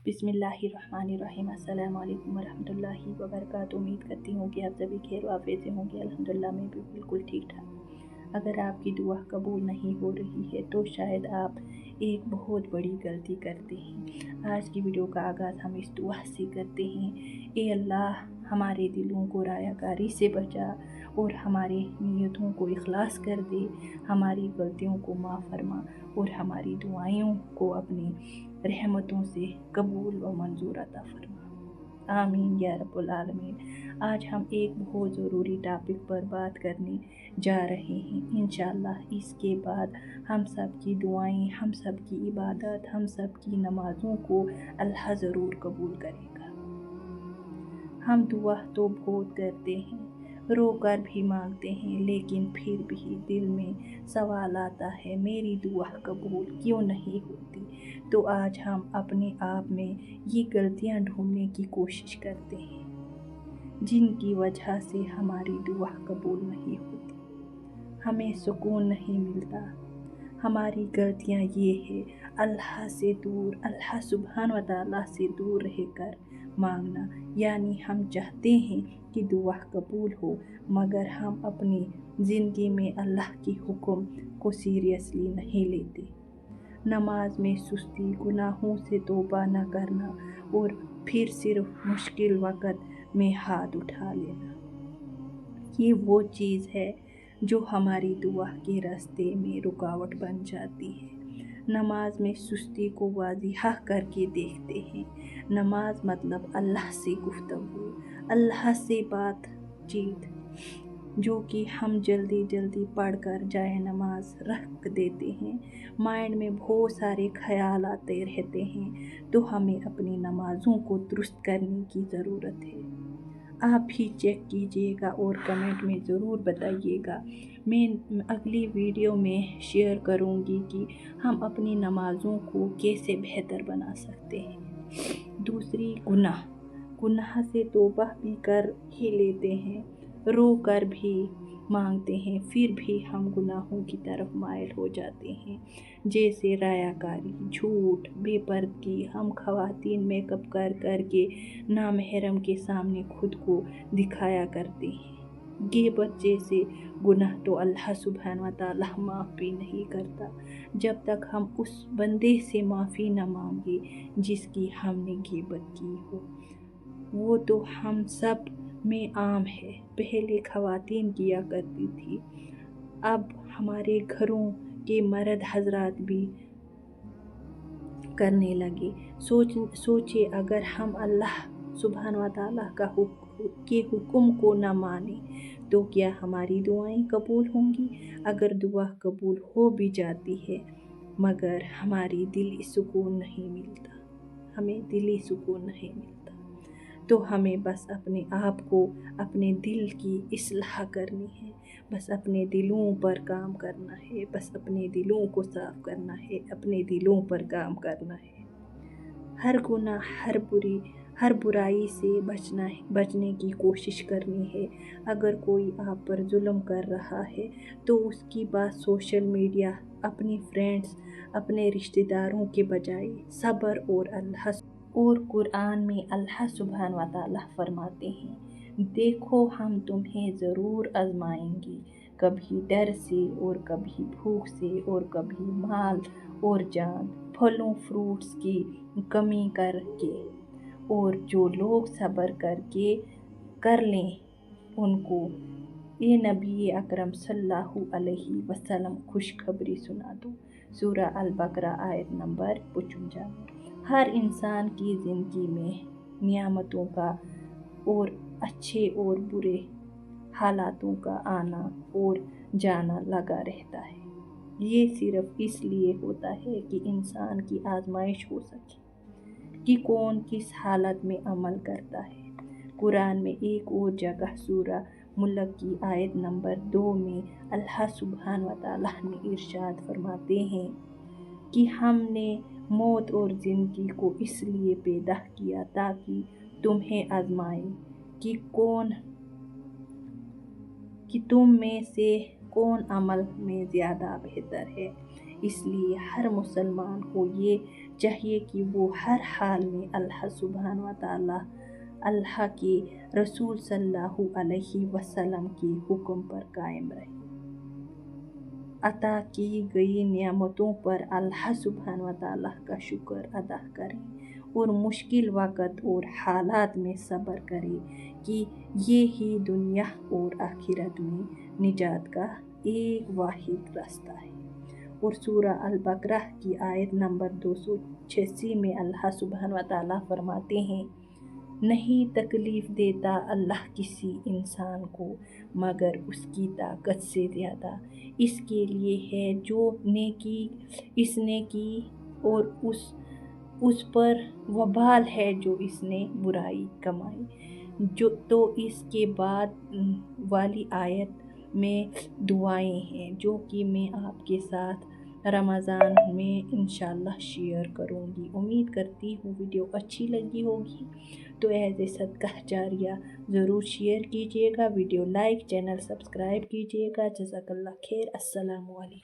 बिस्मिल्लाहिर्रहमानिर्रहीम। अस्सलाम वालेकुम वरहमतुल्लाहि वबरकातुहू। उम्मीद करती हूँ कि आप सभी खैर आफियत से होंगे। अल्हम्दुलिल्लाह मैं भी बिल्कुल ठीक ठाक। अगर आपकी दुआ कबूल नहीं हो रही है तो शायद आप एक बहुत बड़ी गलती करते हैं। आज की वीडियो का आगाज़ हम इस दुआ से करते हैं, ए अल्लाह हमारे दिलों को रायाकारी से बचा और हमारे नीयतों को इखलास कर दे, हमारी गलतियों को माफ़ फरमा और हमारी दुआओं को अपनी रहमतों से कबूल व मंजूर अता फरमा। आमीन या रब्बुल आलमीन। आज हम एक बहुत ज़रूरी टॉपिक पर बात करने जा रहे हैं। इंशाअल्लाह इसके बाद हम सब की दुआएं, हम सब की इबादत, हम सब की नमाज़ों को अल्लाह ज़रूर कबूल करेगा। हम दुआ तो बहुत करते हैं, रो कर भी मांगते हैं, लेकिन फिर भी दिल में सवाल आता है, मेरी दुआ कबूल क्यों नहीं होती। तो आज हम अपने आप में ये गलतियां ढूंढने की कोशिश करते हैं जिनकी वजह से हमारी दुआ कबूल नहीं होती, हमें सुकून नहीं मिलता। हमारी गलतियां ये है, अल्लाह से दूर, अल्लाह सुब्हान व तआला से दूर रहकर मांगना। यानी हम चाहते हैं कि दुआ कबूल हो, मगर हम अपनी ज़िंदगी में अल्लाह के हुक्म को सीरियसली नहीं लेते। नमाज में सुस्ती, गुनाहों से तौबा न करना और फिर सिर्फ मुश्किल वक़्त में हाथ उठा लेना, ये वो चीज़ है जो हमारी दुआ के रास्ते में रुकावट बन जाती है। नमाज में सुस्ती को वाज़िह करके देखते हैं। नमाज मतलब अल्लाह से गुफ्तगू, अल्लाह से बातचीत, जो कि हम जल्दी जल्दी पढ़कर जाए नमाज रख देते हैं। माइंड में बहुत सारे ख्याल आते रहते हैं, तो हमें अपनी नमाज़ों को दुरुस्त करने की ज़रूरत है। आप भी चेक कीजिएगा और कमेंट में ज़रूर बताइएगा। मैं अगली वीडियो में शेयर करूँगी कि हम अपनी नमाज़ों को कैसे बेहतर बना सकते हैं। दूसरी, गुनाह से तौबा भी कर ही लेते हैं, रो कर भी मांगते हैं, फिर भी हम गुनाहों की तरफ माइल हो जाते हैं, जैसे रायाकारी, झूठ, बेपर्दगी। हम ख़वातीन मेकअप कर के नामहरम के सामने खुद को दिखाया करते हैं। ग़ीबत जैसे गुनाह तो अल्लाह सुब्हान व तआला माफ़ भी नहीं करता जब तक हम उस बंदे से माफ़ी न मांगे जिसकी हमने ग़ीबत की हो। वो तो हम सब में आम है, पहले ख़वातीन किया करती थी, अब हमारे घरों के मर्द हजरात भी करने लगे। सोचे अगर हम अल्लाह सुब्हान व तआला के हुक्म को न माने तो क्या हमारी दुआएं कबूल होंगी। अगर दुआ कबूल हो भी जाती है मगर हमारी दिली सुकून नहीं मिलता, हमें दिली सुकून नहीं मिलता। तो हमें बस अपने आप को, अपने दिल की इस्लाह करनी है, बस अपने दिलों पर काम करना है, बस अपने दिलों को साफ़ करना है, अपने दिलों पर काम करना है। हर गुनाह, हर बुराई से बचने की कोशिश करनी है। अगर कोई आप पर जुल्म कर रहा है तो उसकी बात सोशल मीडिया, अपनी फ्रेंड्स, अपने रिश्तेदारों के बजाय सब्र और अल्लाह और कुरान में अल्लाह सुब्हान व तआला फरमाते हैं, देखो हम तुम्हें ज़रूर आज़माएंगे, कभी डर से और कभी भूख से और कभी माल और जान, फलों फ्रूट्स की कमी करके, और जो लोग सब्र करके कर लें उनको ए नबी अकरम सल्लल्लाहु अलैहि वसल्लम खुशखबरी सुना दो। सूरा अल बकरा आयत नंबर 55। हर इंसान की ज़िंदगी में नियामतों का और अच्छे और बुरे हालातों का आना और जाना लगा रहता है। ये सिर्फ इसलिए होता है कि इंसान की आजमाइश हो सके कि कौन किस हालत में अमल करता है। कुरान में एक और जगह सूरा मुल्क की आयत नंबर 2 में अल्लाह सुब्हान व तआला ने इरशाद फरमाते हैं कि हमने मौत और ज़िंदगी को इसलिए पैदा किया ताकि तुम्हें आज़माए कि तुम में से कौन अमल में ज़्यादा बेहतर है। इसलिए हर मुसलमान को ये چاہیے کہ وہ ہر حال میں اللہ سبحانہ و تعالی اللہ کے رسول صلی اللہ علیہ وسلم کے حکم پر قائم رہے۔ عطا کی گئی نعمتوں پر اللہ سبحانہ و تعالیٰ کا شکر ادا کرے اور مشکل وقت اور حالات میں صبر کرے کہ یہ ہی دنیا اور آخرت میں نجات کا ایک واحد راستہ ہے۔ اور سورہ البقرہ کی آیت نمبر 286 میں اللہ سبحانہ و تعالیٰ فرماتے ہیں، نہیں تکلیف دیتا اللہ کسی انسان کو مگر اس کی طاقت سے زیادہ، اس کے لیے ہے جو نیکی اس نے کی اور اس پر وبال ہے جو اس نے برائی کمائی۔ تو اس کے بعد والی آیت میں دعائیں ہیں جو کہ میں آپ کے ساتھ رمضان میں انشاءاللہ شیئر کروں گی۔ امید کرتی ہوں ویڈیو اچھی لگی ہوگی تو ایز اے صدقہ جاریہ ضرور شیئر کیجیے گا، ویڈیو لائک، چینل سبسکرائب کیجیے گا۔ جزاک اللہ خیر۔ السلام علیکم۔